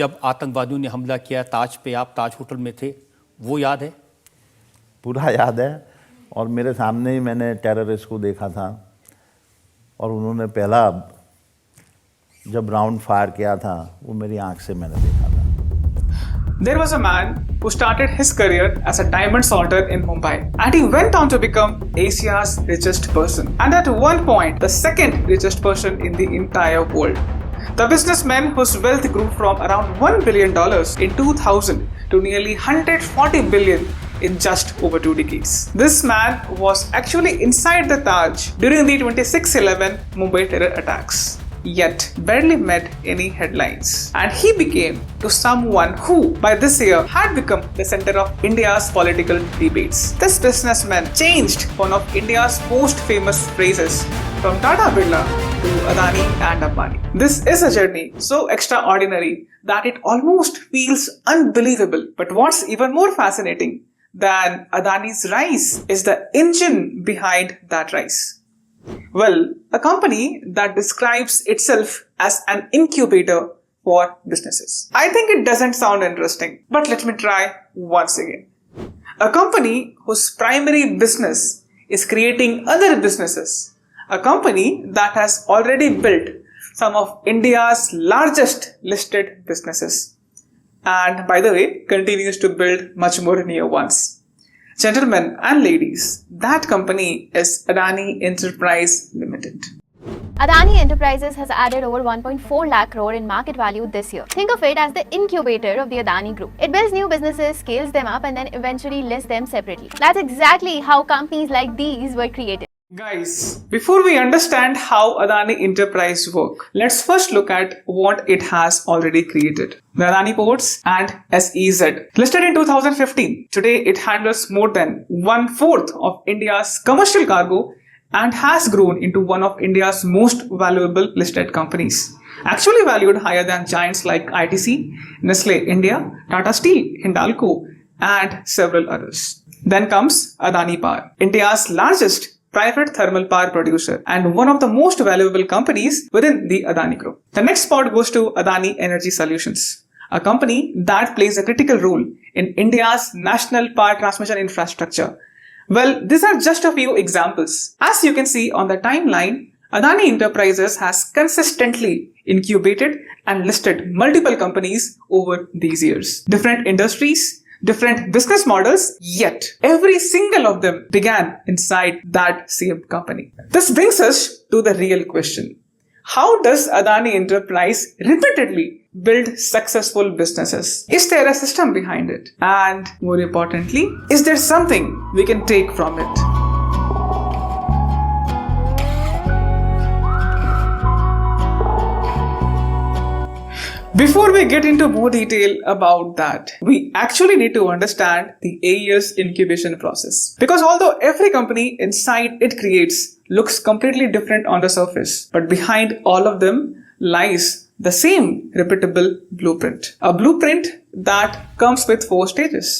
जब आतंकवादियों ने हमला किया ताज पे, आप ताज होटल में थे, वो याद है? पूरा याद है, और मेरे सामने ही मैंने टेररिस्ट को देखा था, और उन्होंने पहला जब राउंड फायर किया था वो मेरी आंख से मैंने देखा था। There was a man who started his career as a diamond sorter in Mumbai, and he went on to become Asia's richest person, and at one point the second richest person in the entire world. The businessman whose wealth grew from around $1 billion in 2000 to nearly $140 billion in just over 2 decades. This man was actually inside the Taj during the 26/11 Mumbai terror attacks, yet barely met any headlines. And he became to someone who, by this year, had become the center of India's political debates. This businessman changed one of India's most famous phrases from Tata Birla to Adani and Adani. This is a journey so extraordinary that it almost feels unbelievable. But what's even more fascinating than Adani's rise is the engine behind that rise. Well, a company that describes itself as an incubator for businesses. I think it doesn't sound interesting, but let me try once again. A company whose primary business is creating other businesses. A company that has already built some of India's largest listed businesses. And by the way, continues to build much more new ones. Gentlemen and ladies, that company is Adani Enterprises Limited. Adani Enterprises has added over 1.4 lakh crore in market value this year. Think of it as the incubator of the Adani Group. It builds new businesses, scales them up, and then eventually lists them separately. That's exactly how companies like these were created. Guys, before we understand how Adani Enterprise work, let's first look at what it has already created. The Adani Ports and SEZ. Listed in 2015, today it handles more than 1/4 of India's commercial cargo and has grown into one of India's most valuable listed companies. Actually valued higher than giants like ITC, Nestle India, Tata Steel, Hindalco, and several others. Then comes Adani Power, India's largest private thermal power producer and one of the most valuable companies within the Adani Group. The next spot goes to Adani Energy Solutions, a company that plays a critical role in India's national power transmission infrastructure. Well, these are just a few examples. As you can see on the timeline, Adani Enterprises has consistently incubated and listed multiple companies over these years. Different industries, different business models, yet every single of them began inside that same company. This brings us to the real question. How does Adani Enterprise repeatedly build successful businesses? Is there a system behind it? And more importantly, is there something we can take from it? Before we get into more detail about that, we actually need to understand the 8 years incubation process. Because although every company inside it creates looks completely different on the surface, but behind all of them lies the same repeatable blueprint. A blueprint that comes with 4 stages.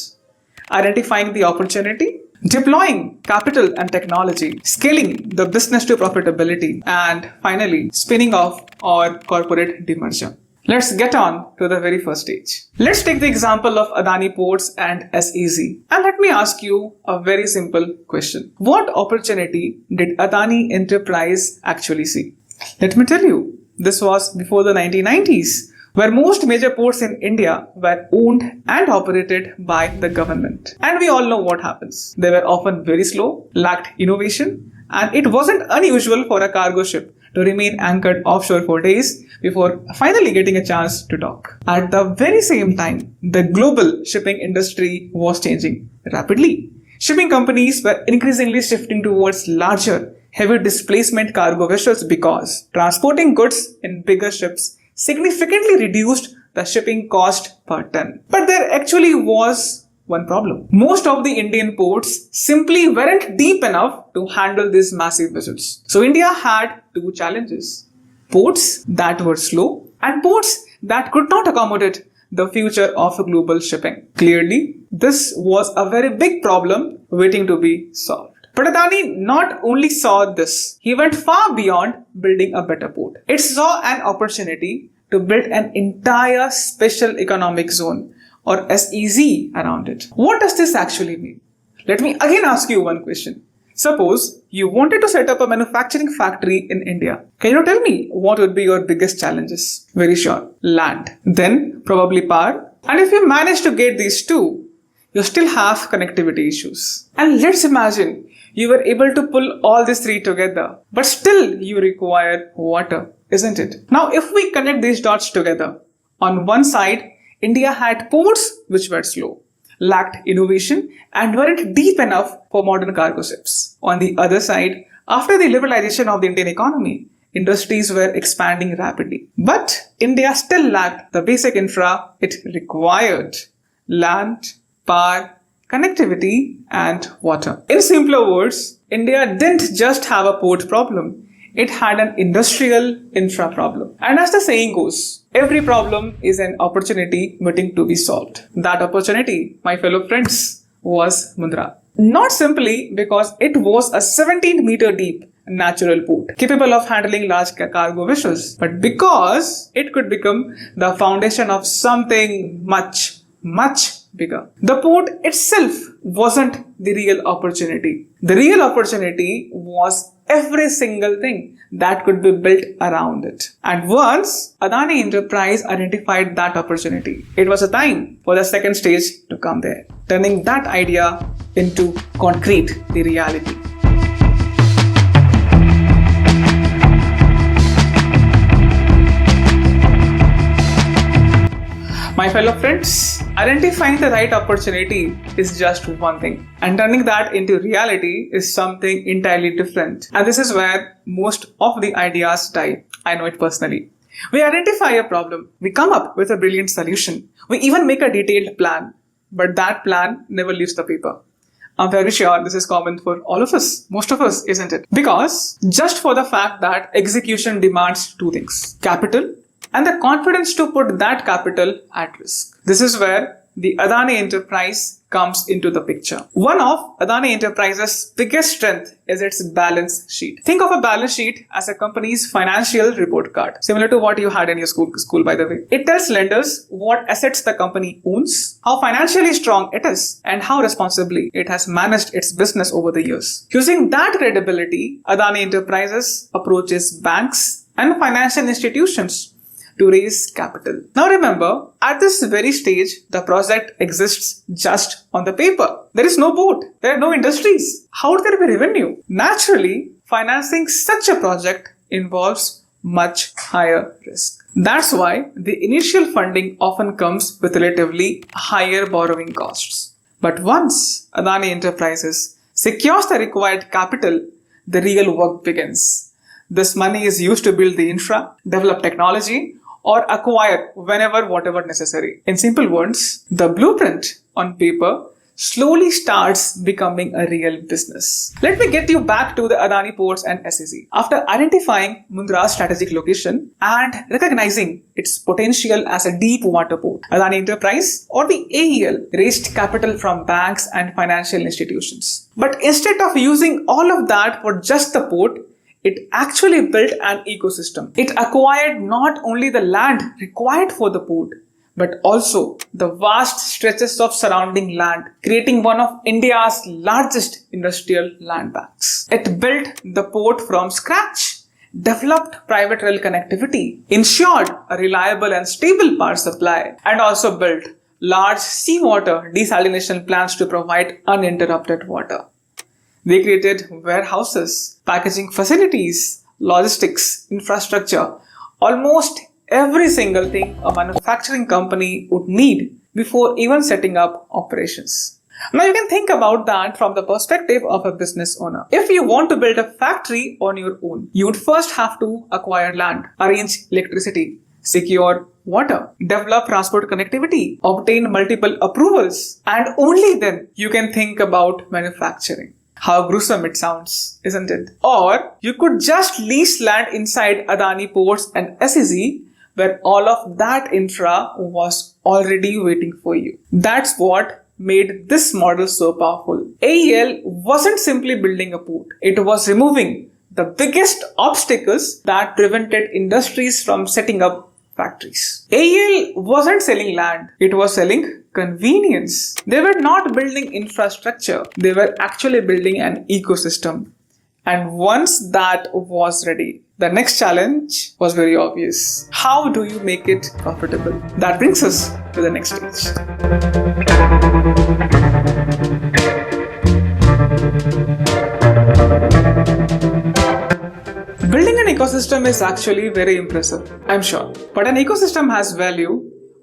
Identifying the opportunity, deploying capital and technology, scaling the business to profitability, and finally spinning off or corporate demerger. Let's get on to the very first stage. Let's take the example of Adani Ports and SEZ. And let me ask you a very simple question. What opportunity did Adani Enterprise actually see? Let me tell you, this was before the 1990s, where most major ports in India were owned and operated by the government. And we all know what happens. They were often very slow, lacked innovation, and it wasn't unusual for a cargo ship to remain anchored offshore for days before finally getting a chance to dock. At the very same time, the global shipping industry was changing rapidly. Shipping companies were increasingly shifting towards larger, heavy displacement cargo vessels because transporting goods in bigger ships significantly reduced the shipping cost per ton. But there actually was one problem. Most of the Indian ports simply weren't deep enough to handle these massive vessels. So India had 2 challenges. Ports that were slow and ports that could not accommodate the future of global shipping. Clearly, this was a very big problem waiting to be solved. But Adani not only saw this, he went far beyond building a better port. It saw an opportunity to build an entire special economic zone or SEZ around it. What does this actually mean? Let me again ask you one question. Suppose you wanted to set up a manufacturing factory in India. Can you tell me what would be your biggest challenges? Very sure. Land. Then probably power. And if you manage to get these two, you still have connectivity issues. And let's imagine you were able to pull all these three together, but still you require water, isn't it? Now, if we connect these dots together, on one side, India had ports which were slow, lacked innovation, and weren't deep enough for modern cargo ships. On the other side, after the liberalization of the Indian economy, industries were expanding rapidly. But India still lacked the basic infra it required: land, power, connectivity, and water. In simpler words, India didn't just have a port problem. It had an industrial infra problem. And as the saying goes, every problem is an opportunity waiting to be solved. That opportunity, my fellow friends, was Mundra. Not simply because it was a 17-meter deep natural port capable of handling large cargo vessels, but because it could become the foundation of something much, much bigger. The port itself wasn't the real opportunity. The real opportunity was every single thing that could be built around it. And once Adani Enterprise identified that opportunity, it was a time for the second stage to come there, turning that idea into concrete, the reality. My fellow friends, identifying the right opportunity is just one thing, and turning that into reality is something entirely different. And this is where most of the ideas die. I know it personally. We identify a problem, we come up with a brilliant solution, we even make a detailed plan, but that plan never leaves the paper. I'm very sure this is common for all of us, most of us, isn't it? Because just for the fact that execution demands two things: capital and the confidence to put that capital at risk. This is where the Adani Enterprise comes into the picture. One of Adani Enterprises' biggest strength is its balance sheet. Think of a balance sheet as a company's financial report card, similar to what you had in your school, by the way. It tells lenders what assets the company owns, how financially strong it is, and how responsibly it has managed its business over the years. Using that credibility, Adani Enterprises approaches banks and financial institutions to raise capital. Now remember, at this very stage, the project exists just on the paper. There is no boat. There are no industries. How would there be revenue? Naturally, financing such a project involves much higher risk. That's why the initial funding often comes with relatively higher borrowing costs. But once Adani Enterprises secures the required capital, the real work begins. This money is used to build the infra, develop technology, or acquire whatever necessary. In simple words, the blueprint on paper slowly starts becoming a real business. Let me get you back to the Adani ports and SEZ. After identifying Mundra's strategic location and recognizing its potential as a deep water port, Adani Enterprise, or the AEL, raised capital from banks and financial institutions. But instead of using all of that for just the port, it actually built an ecosystem. It acquired not only the land required for the port, but also the vast stretches of surrounding land, creating one of India's largest industrial land banks. It built the port from scratch, developed private rail connectivity, ensured a reliable and stable power supply, and also built large seawater desalination plants to provide uninterrupted water. They created warehouses, packaging facilities, logistics, infrastructure, almost every single thing a manufacturing company would need before even setting up operations. Now you can think about that from the perspective of a business owner. If you want to build a factory on your own, you would first have to acquire land, arrange electricity, secure water, develop transport connectivity, obtain multiple approvals, and only then you can think about manufacturing. How gruesome it sounds, isn't it? Or you could just lease land inside Adani ports and SEZ where all of that infra was already waiting for you. That's what made this model so powerful. AEL wasn't simply building a port. It was removing the biggest obstacles that prevented industries from setting up factories. AEL wasn't selling land, it was selling convenience. They were not building infrastructure, they were actually building an ecosystem. And once that was ready, the next challenge was very obvious. How do you make it profitable? That brings us to the next stage. Building an ecosystem is actually very impressive, I'm sure. But an ecosystem has value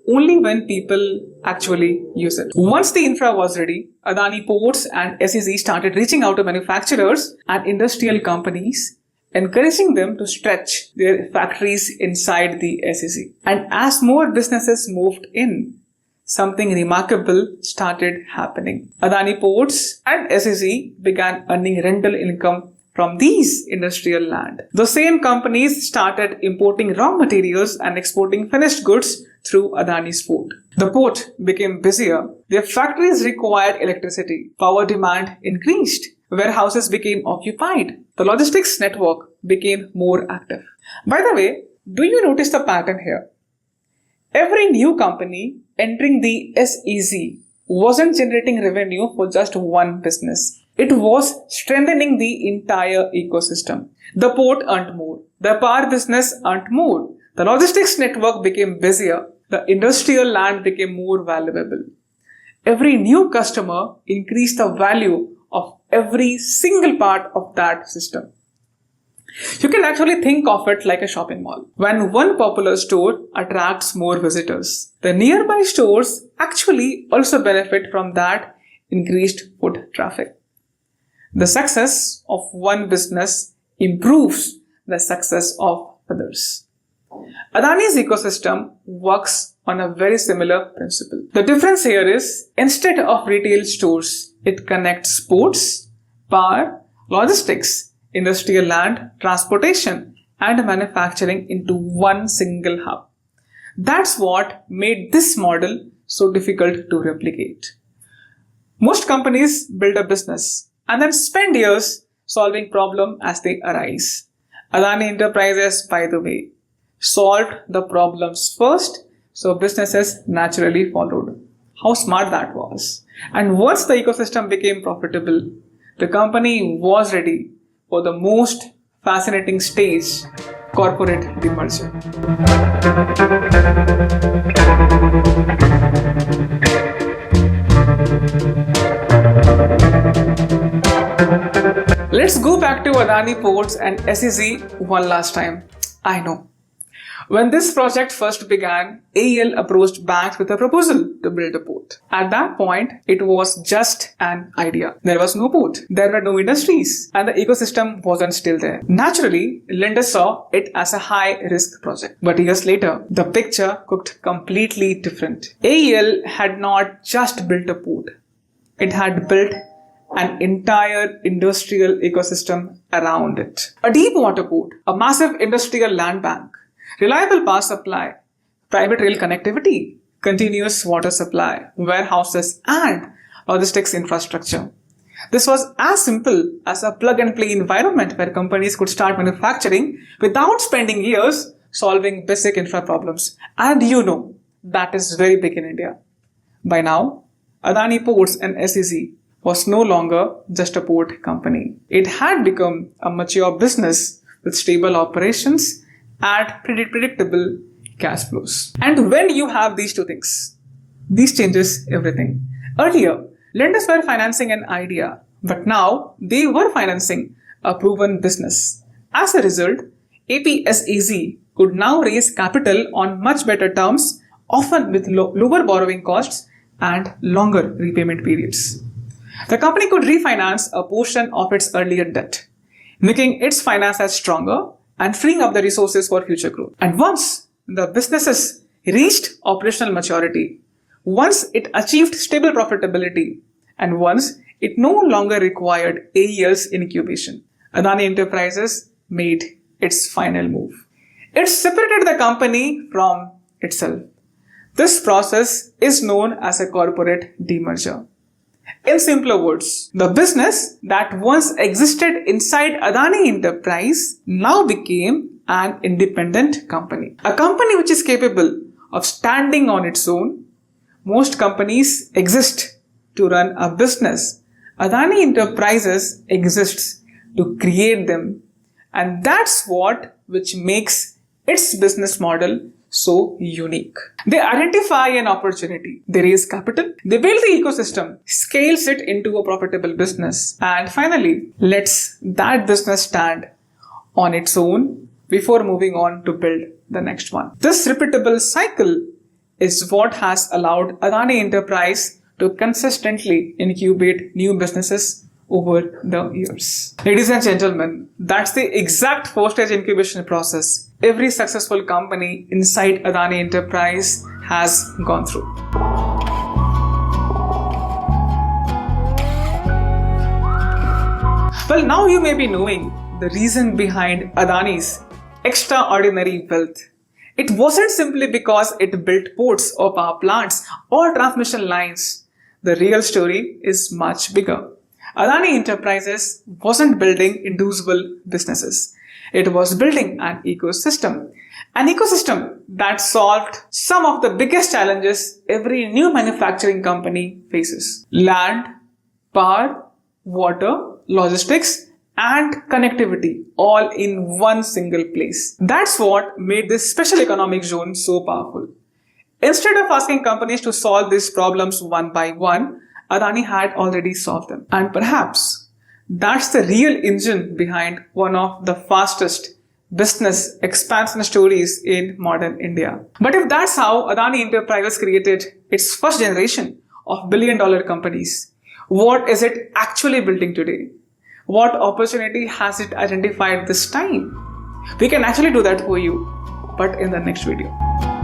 only when people actually use it. Once the infra was ready, Adani Ports and SEZ started reaching out to manufacturers and industrial companies, encouraging them to stretch their factories inside the SEZ. And as more businesses moved in, something remarkable started happening. Adani Ports and SEZ began earning rental income from these industrial land. The same companies started importing raw materials and exporting finished goods through Adani's port. The port became busier. Their factories required electricity. Power demand increased. Warehouses became occupied. The logistics network became more active. By the way, do you notice the pattern here? Every new company entering the SEZ wasn't generating revenue for just one business. It was strengthening the entire ecosystem. The port earned more. The power business earned more. The logistics network became busier. The industrial land became more valuable. Every new customer increased the value of every single part of that system. You can actually think of it like a shopping mall. When one popular store attracts more visitors, the nearby stores actually also benefit from that increased foot traffic. The success of one business improves the success of others. Adani's ecosystem works on a very similar principle. The difference here is, instead of retail stores, it connects ports, power, logistics, industrial land, transportation, and manufacturing into one single hub. That's what made this model so difficult to replicate. Most companies build a business and then spend years solving problems as they arise. Adani Enterprises, by the way, solved the problems first, so businesses naturally followed. How smart that was. And once the ecosystem became profitable, the company was ready for the most fascinating stage, corporate demerger. Let's go back to Adani Ports and SEZ one last time. I know. When this project first began, AEL approached banks with a proposal to build a port. At that point, it was just an idea. There was no port, there were no industries, and the ecosystem wasn't still there. Naturally, lenders saw it as a high-risk project. But years later, the picture looked completely different. AEL had not just built a port. It had built an entire industrial ecosystem around it. A deep water port, a massive industrial land bank, reliable power supply, private rail connectivity, continuous water supply, warehouses, and logistics infrastructure. This was as simple as a plug-and-play environment where companies could start manufacturing without spending years solving basic infra problems. And you know, that is very big in India. By now, Adani Ports and SEZ was no longer just a port company. It had become a mature business with stable operations and predictable cash flows. And when you have these two things, this changes everything. Earlier, lenders were financing an idea, but now they were financing a proven business. As a result, APSEZ could now raise capital on much better terms, often with lower borrowing costs and longer repayment periods. The company could refinance a portion of its earlier debt, making its finances stronger and freeing up the resources for future growth. And once the businesses reached operational maturity, once it achieved stable profitability, and once it no longer required AEL's incubation, Adani Enterprises made its final move. It separated the company from itself. This process is known as a corporate demerger. In simpler words, the business that once existed inside Adani Enterprise now became an independent company. A company which is capable of standing on its own. Most companies exist to run a business. Adani Enterprises exists to create them. And that's which makes its business model so unique. They identify an opportunity, they raise capital, they build the ecosystem, scales it into a profitable business, and finally lets that business stand on its own before moving on to build the next one. This repeatable cycle is what has allowed Adani Enterprise to consistently incubate new businesses over the years. Ladies and gentlemen, that's the exact 4-stage incubation process every successful company inside Adani Enterprise has gone through. Well, now you may be knowing the reason behind Adani's extraordinary wealth. It wasn't simply because it built ports or power plants or transmission lines. The real story is much bigger. Adani Enterprises wasn't building individual businesses. It was building an ecosystem that solved some of the biggest challenges every new manufacturing company faces. Land, power, water, logistics, and connectivity all in one single place. That's what made this special economic zone so powerful. Instead of asking companies to solve these problems one by one, Adani had already solved them. And perhaps that's the real engine behind one of the fastest business expansion stories in modern India. But if that's how Adani Enterprises created its first generation of billion-dollar companies, what is it actually building today? What opportunity has it identified this time? We can actually do that for you, but in the next video.